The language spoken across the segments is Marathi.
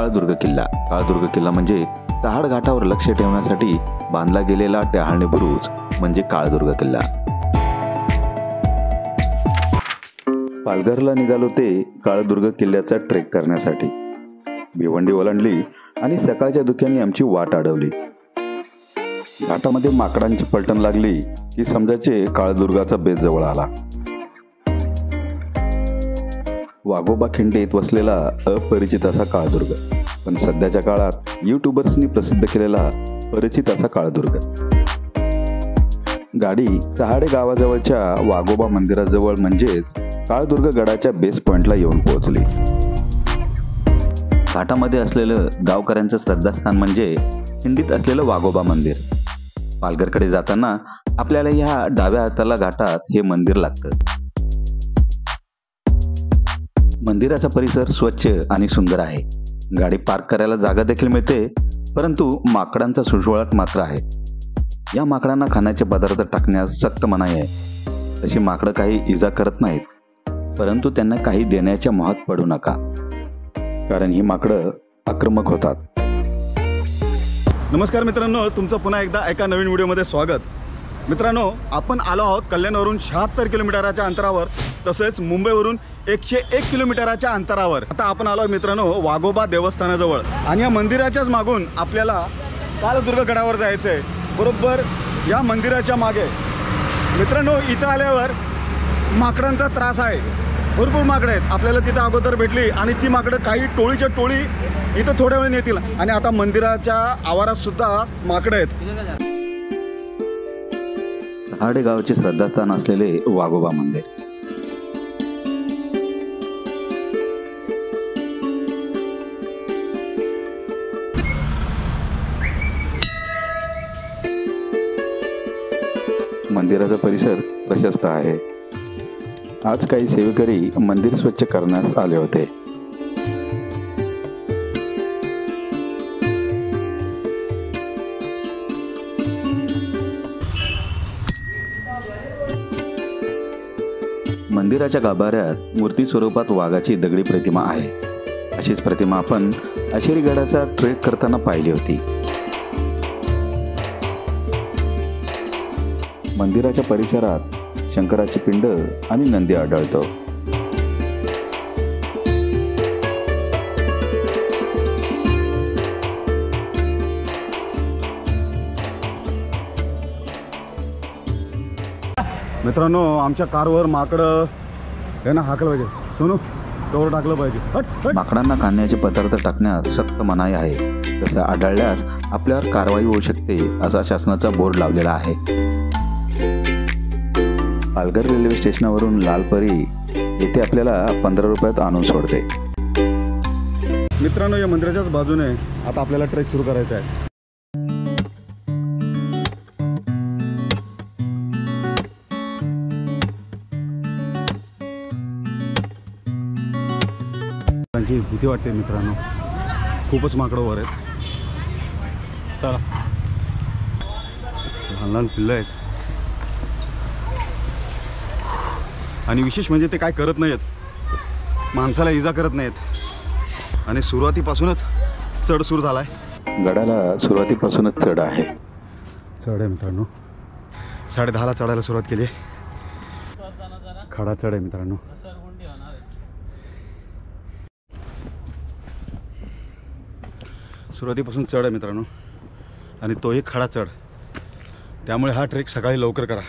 काळदुर्ग किल्ला. काळदुर्ग किल्ला म्हणजे चहाड घाटावर लक्ष ठेवण्यासाठी बांधला गेलेला टहाळणी बुरुज म्हणजे काळदुर्ग किल्ला. पालघरला निघालो ते काळदुर्ग किल्ल्याचा ट्रेक करण्यासाठी. भिवंडी ओलांडली आणि सकाळच्या धुक्यांनी आमची वाट अडवली. घाटामध्ये माकडांची पलटण लागली की समजायचे काळदुर्गाचा बेस जवळ आला. वाघोबा खिंडीत वसलेला अपरिचित असा काळदुर्ग, पण सध्याच्या काळात यूट्यूबर्सनी प्रसिद्ध केलेला परिचित असा काळदुर्ग. गाडी चहाडे गावाजवळच्या वाघोबा मंदिराजवळ म्हणजेच काळदुर्ग गडाच्या बेस पॉइंटला येऊन पोहोचली. घाटामध्ये असलेलं गावकऱ्यांचं श्रद्धास्थान म्हणजे खिंडीत असलेलं वाघोबा मंदिर. पालघरकडे जाताना आपल्याला ह्या डाव्या हाताला घाटात हे मंदिर लागतं. मंदिराचा परिसर स्वच्छ आणि सुंदर आहे. गाडी पार्क करायला जागा देखील मिळते, परंतु माकडांचा सुळसुळाट मात्र आहे. या माकडांना खाण्याचे पदार्थ टाकण्यास सक्त मनाई आहे. तशी माकडं काही इजा करत नाहीत, परंतु त्यांना काही देण्याच्या मोहात पडू नका, कारण ही माकडं आक्रमक होतात. नमस्कार मित्रांनो, तुमचं पुन्हा एकदा एका नवीन व्हिडिओमध्ये स्वागत. मित्रांनो, आपण आलो आहोत कल्याणवरून 76 किलोमीटरच्या अंतरावर, तसेच मुंबईवरून 101 किलोमीटरच्या अंतरावर. आता आपण आलो मित्रांनो वाघोबा देवस्थानाजवळ, आणि या मंदिराच्याच मागून आपल्याला काळदुर्ग गडावर जायचं आहे. बरोबर या मंदिराच्या मागे मित्रांनो इथं आल्यावर माकडांचा त्रास आहे. भरपूर माकडं आहेत. आपल्याला तिथं अगोदर भेटली आणि ती माकडं काही टोळीच्या टोळी इथं थोड्या वेळ येतील, आणि आता मंदिराच्या आवारात सुद्धा माकडं आहेत. चहाडे गावचे श्रद्धास्थान असलेले वाघोबा मंदिर. मंदिराचा परिसर प्रशस्त आहे. आज काही सेवेकरी मंदिर स्वच्छ करण्यास आले होते. मंदिराच्या गाभाऱ्यात मूर्ती स्वरूपात वाघाची दगडी प्रतिमा आहे. अशीच प्रतिमा आपण आशेरीगडाचा ट्रेक करताना पाहिली होती. मंदिराच्या परिसरात शंकराची पिंड आणि नंदी आढळतो. मित्रांनो, आमच्या कारवर माकडं हे ना हाकलं पाहिजे. सोनू कवर टाकलं पाहिजे. माकडांना खाण्याचे पदार्थ टाकण्यास सक्त मनाई आहे. तसं आढळल्यास आपल्यावर कारवाई होऊ शकते असा शासनाचा बोर्ड लावलेला आहे. पालघर रेल्वे स्टेशनवरून लालपरी येथे आपल्याला 15 रुपयात आणून सोडते. मित्रांनो, या मंदिराच्याच बाजूने आता आपल्याला ट्रेक सुरू करायचा आहे. त्यांची भीती वाटते मित्रांनो, खूपच माकडं वर आहेत. चला, लहान लहान पिल्लं आहेत, आणि विशेष म्हणजे ते काय करत नाहीत, माणसाला इजा करत नाहीत, आणि सुरुवातीपासूनच चढ सुरू झाला आहे. गडाला सुरुवातीपासूनच चढ आहे. चढ आहे मित्रांनो. 10:30ला चढायला सुरुवात केली. खडा चढ आहे मित्रांनो. सुरुवातीपासून चढ आहे मित्रांनो, आणि तोही खडा चढ. त्यामुळे हा ट्रेक सकाळी लवकर करा.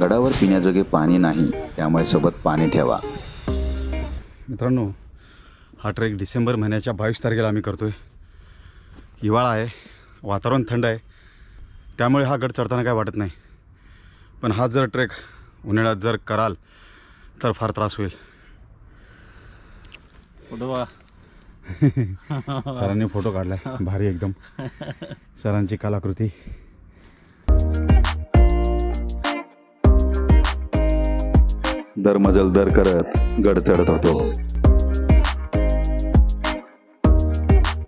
गडावर पिण्याजोगे पाणी नाही, त्यामुळे सोबत पाणी ठेवा. मित्रांनो, हा ट्रेक डिसेंबर महिन्याच्या 22 तारखेला आम्ही करतोय. हिवाळा आहे, वातावरण थंड आहे, त्यामुळे हा गड चढताना काय वाटत नाही. पण हा जर ट्रेक उन्हाळ्यात जर कराल तर फार त्रास होईल. सरांनी फोटो काढलाय भारी एकदम. सरांची कलाकृती. दरमजल दर करत गड चढत होतो.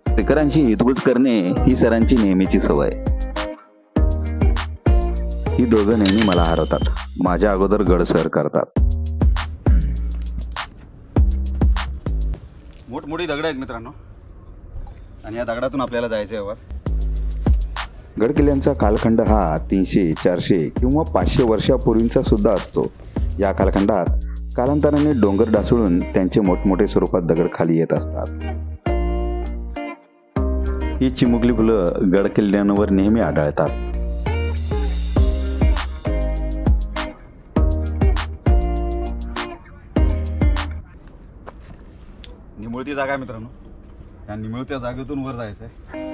ट्रेकरांची हितगुज करणे ही सरांची नेहमीची सवय. ही दोघं नेहमी मला हरवतात, माझ्या अगोदर गड सर करतात. मोठमोठी दगड आहेत मित्रांनो. आणि या दगडातून आपल्याला जायचं आहे वर. गडकिल्ल्यांचा कालखंड हा 300, 400 किंवा 500 वर्षापूर्वींचा सुद्धा असतो. या कालखंडात कालांतराने डोंगर ढासळून त्यांचे मोठमोठे स्वरूपात दगड खाली येत असतात. ही चिमुकली फुलं गडकिल्ल्यांवर नेहमी आढळतात. निमुळती जागा आहे मित्रांनो. या निमुळत्या जागेतून वर जायचं आहे.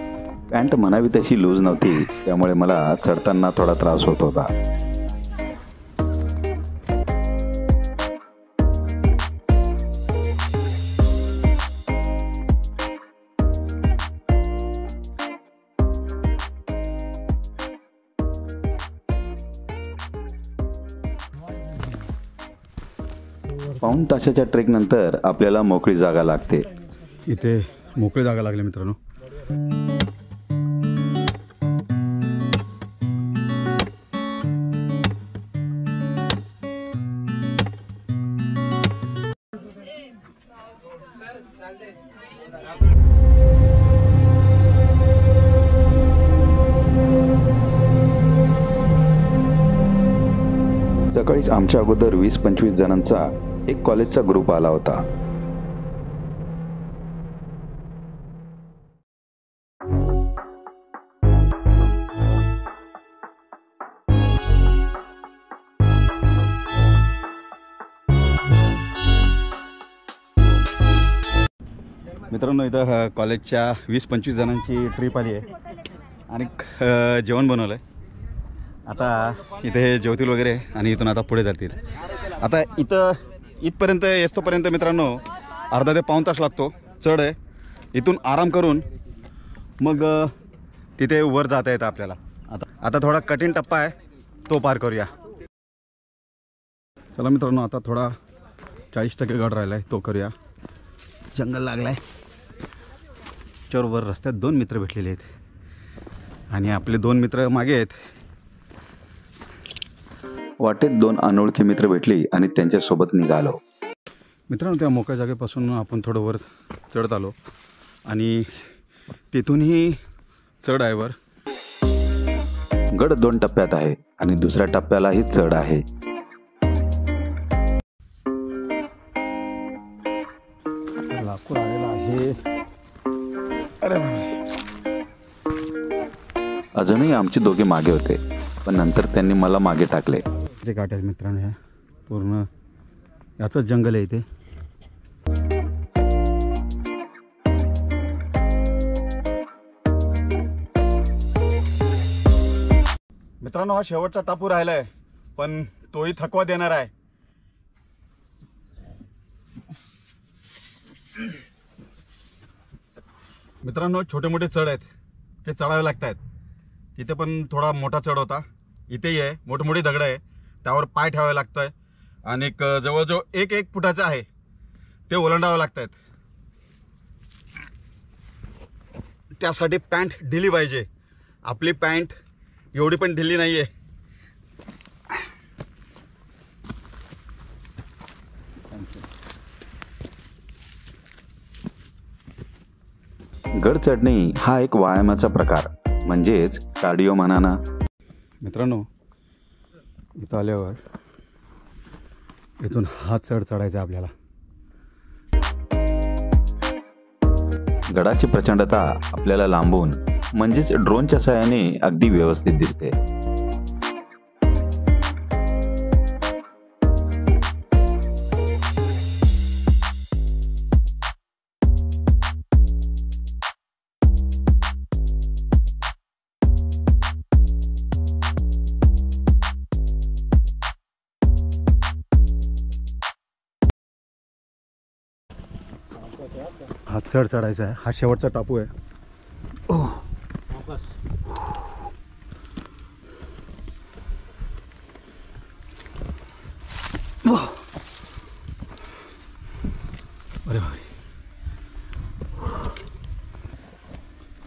पॅन्ट म्हणावी तशी लूज नव्हती, त्यामुळे मला चढताना थोडा त्रास होत होता. पाऊण तासाच्या ट्रेक नंतर आपल्याला मोकळी जागा लागते. इथे मोकळी जागा लागली मित्रांनो. सकाळीच आमच्या अगोदर 20-25 जणांचा एक कॉलेजचा ग्रुप आला होता. मित्रांनो इथं कॉलेजच्या 20-25 जणांची ट्रिप आली आहे आणि जेवण बनवलं आहे. आता इथे हे जेवतील वगैरे आणि इथून आता पुढे जातील. आता इथपर्यंत येतोपर्यंत मित्रांनो अर्धा ते पाऊण तास लागतो. चढ आहे. इथून आराम करून मग तिथे वर जाता येतं आपल्याला. आता थोडा कठीण टप्पा आहे, तो पार करूया. चला मित्रांनो, आता थोडा 40% गड राहिला आहे, तो करूया. जंगल लागला आहे. वर रस्त्यात 2 मित्र भेटलेले आहेत आणि आपले 2 मित्र मागे आहेत. वाटेत 2 अनोळखी मित्र भेटली आणि त्यांच्यासोबत निघालो. मित्रांनो, त्या मोकळ्या जागेपासून आपण थोडं वर चढत आलो आणि तिथूनही चढ आहे वर. गड 2 टप्प्यात आहे आणि दुसऱ्या टप्प्यालाही चढ आहे. लाकूड आलेला आहे. अरे अजूनही आमचे दोघे मागे होते, पण नंतर त्यांनी मला मागे टाकले. जे काटे आहेत मित्रांनो, ह्या पूर्ण याचंच जंगल आहे इथे. मित्रांनो, हा शेवटचा टापू राहिला आहे, पण तोही थकवा देणार आहे. मित्रांनो, छोटे मोठे चढ आहेत, ते चढावे लागत आहेत. तिथे पण थोडा मोठा चढ होता. इथेही आहे, मोठमोठी दगड आहे, त्यावर पाय ठेवावे लागत आहे आणि जवळजवळ 1 फुटाचं आहे, ते ओलांडावं लागत आहेत. त्यासाठी पॅन्ट ढिली पाहिजे. आपली पॅन्ट एवढी पण ढिली नाही आहे. गड चढणे हा एक व्यायामाचा प्रकार, म्हणजेच कार्डिओ म्हणा ना. मित्रांनो, इथं आल्यावर इथून हा चढ चढायचा आपल्याला. गडाची प्रचंडता आपल्याला लांबून, म्हणजेच ड्रोनच्या सहाय्याने अगदी व्यवस्थित दिसते. हा चढ चढायचा आहे. हा शेवटचा टापू आहे. अरे भाई.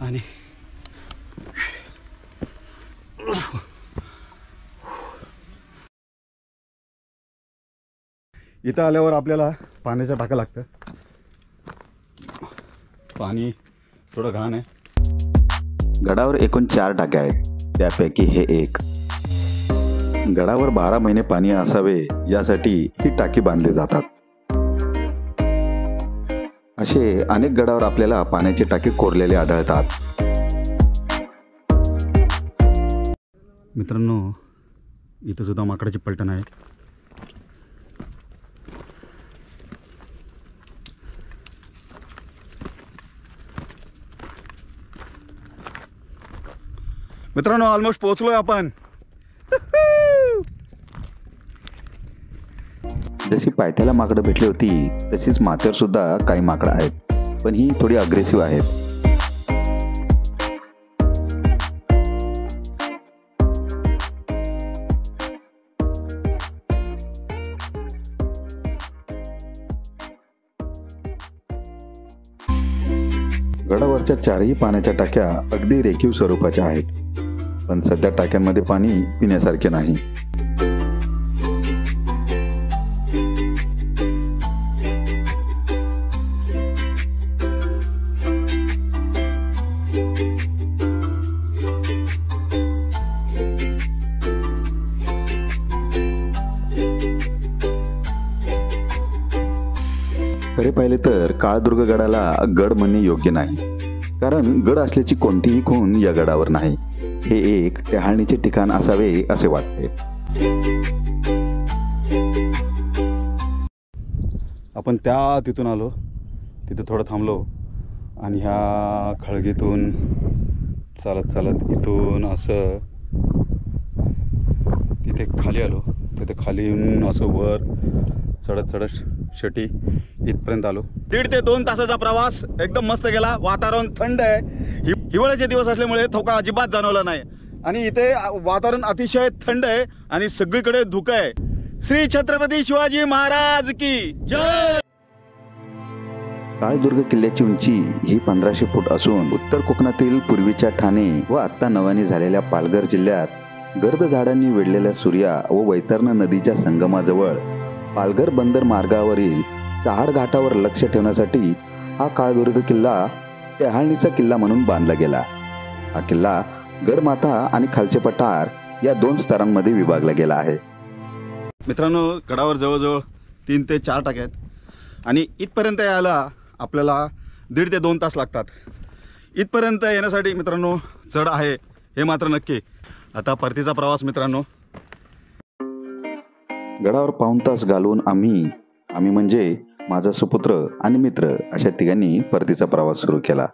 आणि इथं आल्यावर आपल्याला पाण्याचं टाका लागतं. पाणी थोडं घाण आहे. गडावर एकूण 4 टाक्या आहेत, त्यापैकी हे एक. गडावर 12 महिने पाणी असावे यासाठी ही टाकी बांधली जातात. असे अनेक गडावर आपल्याला पाण्याची टाकी कोरलेली आढळतात. मित्रांनो, इथं सुद्धा माकडाची पलटण आहे. मित्रांनो, ऑलमोस्ट पोहोचलोय आपण. जशी पायथ्याला माकडं भेटली होती तशीच माथ्यावर सुद्धा काही माकडं आहेत, पण ही थोडी अग्रेसिव्ह आहेत. गडावरच्या 4ही पाण्याच्या टाक्या अगदी रेखीव स्वरूपाच्या आहेत, पण सध्या टाक्यांमध्ये पाणी पिण्यासारखे नाही. खरे पाहिले तर काळदुर्ग गडाला गड म्हणणे योग्य नाही, कारण गड असल्याची कोणतीही खूण या गडावर नाही. हे एक टहाळणीचे ठिकाण असावे असे वाटते. आपण तिथून आलो, तिथे थोडं थांबलो आणि ह्या खळगीतून चालत चालत इथून असं तिथे खाली आलो. तिथे खाली येऊन असं वर चढत चढत शेटी इथपर्यंत आलो. 1.5 ते 2 तासाचा प्रवास एकदम मस्त गेला. वातावरण थंड आहे. हिवाळ्याचे दिवस असल्यामुळे थोका अजिबात जाणवला नाही आणि इथे वातावरण अतिशय थंड आहे आणि सगळीकडे धुकं आहे. श्री छत्रपती शिवाजी महाराज की जय. काळदुर्ग किल्ल्याची उंची ही 1500 फूट असून उत्तर कोकणातील पूर्वीच्या ठाणे व आत्ता नव्याने झालेल्या पालघर जिल्ह्यात गर्द झाडांनी वेढलेल्या सूर्या व वैतरणा नदीच्या संगमाजवळ पालघर बंदर मार्गावरील चहाड घाटावर लक्ष ठेवण्यासाठी हा काळदुर्ग किल्ला टहाळणीचा किल्ला म्हणून बांधला गेला. हा किल्ला गडमाथा आणि खालचे पठार या 2 स्तरांमध्ये विभागला गेला आहे. मित्रांनो, गडावर जवळजवळ 3 ते 4 टाक्या आहेत आणि इथपर्यंत यायला आपल्याला 1.5 ते 2 तास लागतात. इथपर्यंत येण्यासाठी मित्रांनो चढ आहे हे मात्र नक्की. आता परतीचा प्रवास मित्रांनो. गडावर पाऊण तास घालवून आम्ही म्हणजे माझा सुपुत्र आणि मित्र अशा तिघांनी परतीचा प्रवास सुरू केला.